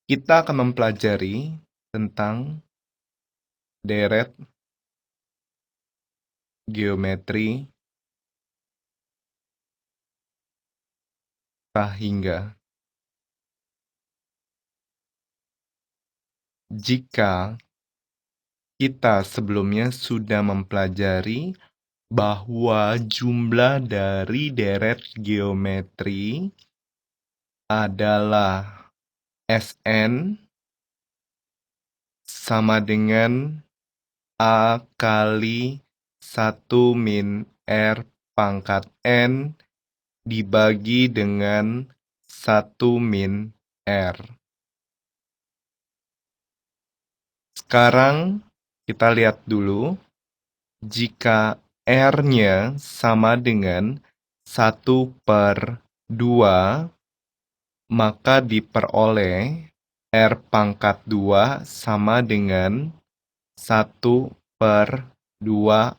Kita akan mempelajari tentang deret, geometri, sahingga. Jika kita sebelumnya sudah mempelajari bahwa jumlah dari deret geometri adalah Sn sama dengan A kali 1 min R pangkat N dibagi dengan 1 min R. Sekarang kita lihat dulu, jika R-nya sama dengan 1/2, maka diperoleh R pangkat 2 sama dengan 1/2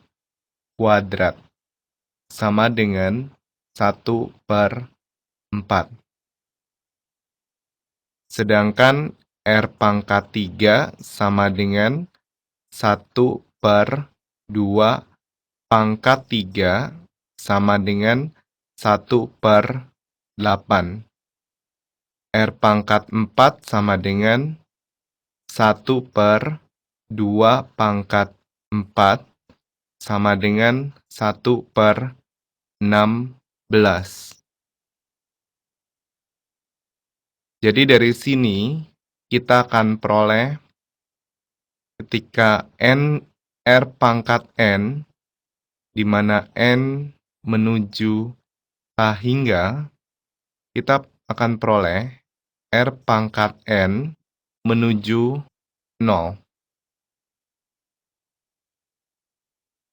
kuadrat, sama dengan 1/4. Sedangkan R pangkat 3 sama dengan 1/2 pangkat 3 sama dengan 1/8. R pangkat 4 sama dengan 1/2 pangkat 4 sama dengan 1/16. Jadi dari sini kita akan peroleh ketika R pangkat N, di mana N menuju sahingga, kita akan peroleh R pangkat N menuju 0.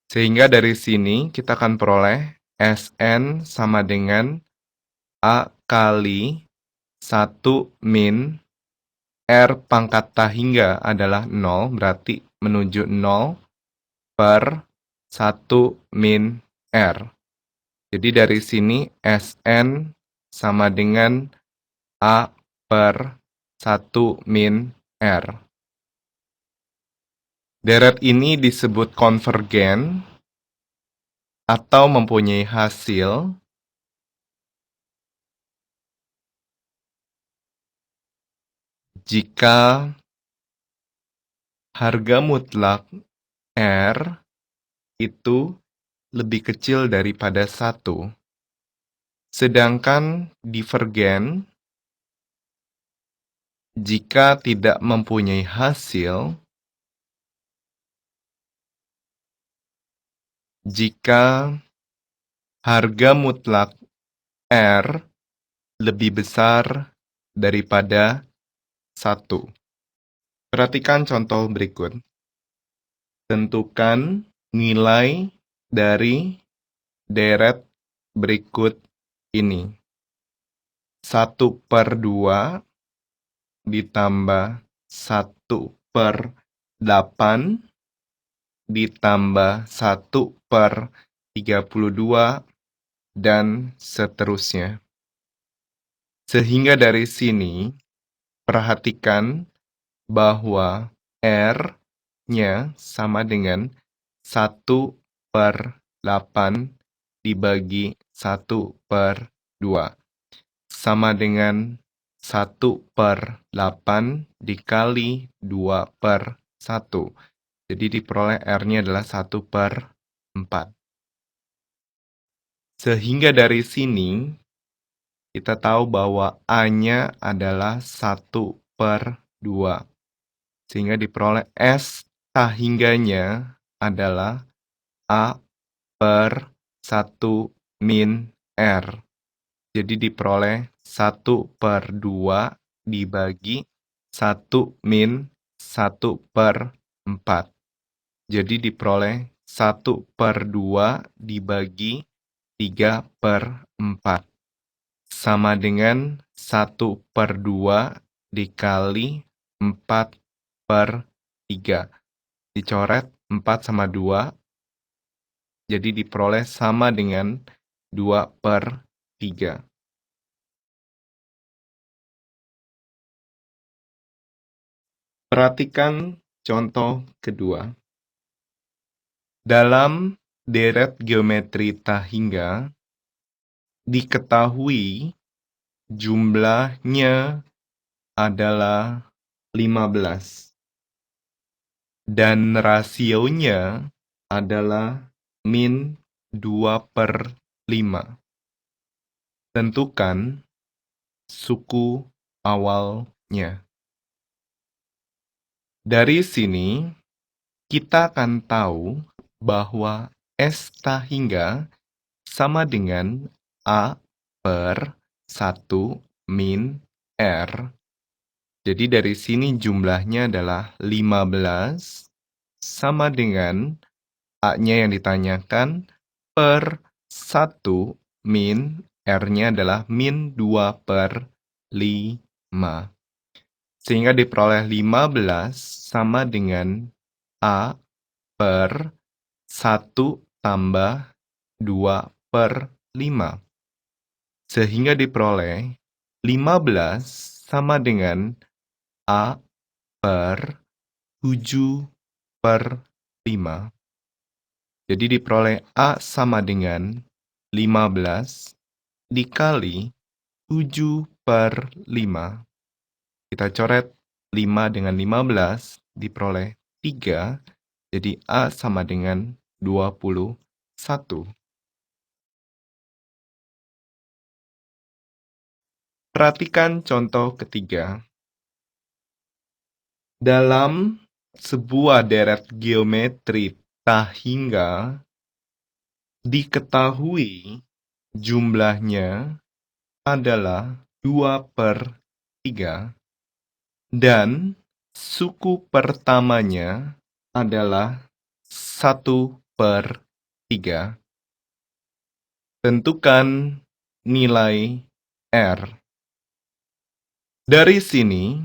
Sehingga dari sini kita akan peroleh Sn sama dengan A kali 1 min R pangkat sahingga adalah 0, berarti menuju 0 per 1 min R. Jadi dari sini Sn sama dengan A per 1 min R. Deret ini disebut konvergen atau mempunyai hasil jika harga mutlak R itu lebih kecil daripada 1. Sedangkan divergen jika tidak mempunyai hasil jika harga mutlak R lebih besar daripada 1. Perhatikan contoh berikut. Tentukan nilai dari deret berikut ini. 1/2 ditambah 1/8 ditambah 1/32 dan seterusnya. Sehingga dari sini, perhatikan bahwa R-nya sama dengan 1/8 dibagi 1/2. Sama dengan 1/8 dikali 2/1. Jadi diperoleh R-nya adalah 1/4. Sehingga dari sini, kita tahu bahwa A-nya adalah 1/2. Sehingga diperoleh S sahingganya adalah A per 1 min R. Jadi diperoleh 1/2 dibagi 1 min 1/4. Jadi diperoleh 1/2 dibagi 3/4. Sama dengan 1/2 dikali 4/3. Dicoret 4 sama 2, jadi diperoleh sama dengan 2/3. Perhatikan contoh kedua. Dalam deret geometri tak hingga, diketahui jumlahnya adalah 15 dan rasionya adalah min 2/5. Tentukan suku awalnya. Dari sini, kita akan tahu bahwa S tak hingga sama dengan A per 1 min R. Jadi dari sini jumlahnya adalah 15 sama dengan A-nya yang ditanyakan per 1 min R-nya adalah min 2/5. Sehingga diperoleh 15 sama dengan A per 1 tambah 2/5. Sehingga diperoleh 15 sama dengan A per 7/5. Jadi diperoleh A sama dengan 15 dikali 7/5. Kita coret 5 dengan 15 diperoleh 3. Jadi A sama dengan 21. Perhatikan contoh ketiga. Dalam sebuah deret geometri tak hingga, diketahui jumlahnya adalah 2/3 dan suku pertamanya adalah 1/3. Tentukan nilai R. Dari sini,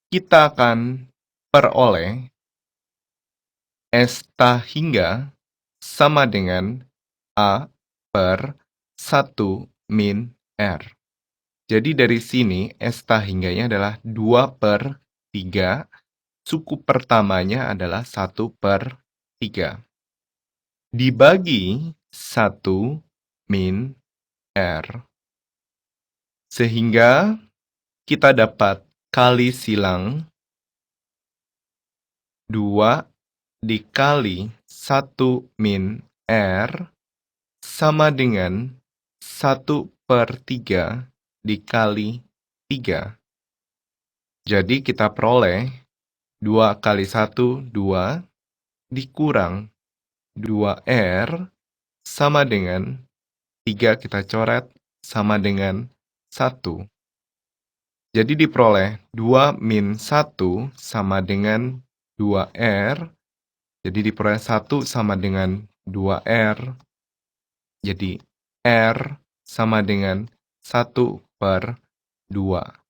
kita akan peroleh S tak hingga sama dengan A per 1 min R. Jadi dari sini S tak hingganya adalah 2/3. Suku pertamanya adalah 1/3. Dibagi 1 min R. Sehingga kita dapat kali silang 2 dikali 1 min R sama dengan 1/3 dikali 3. Jadi kita peroleh 2 kali 1, 2, dikurang 2R sama dengan 3 kita coret sama dengan 1. Jadi diperoleh 2 min 1 sama dengan 2R. Jadi diperoleh 1 sama dengan 2R. Jadi R sama dengan 1/2.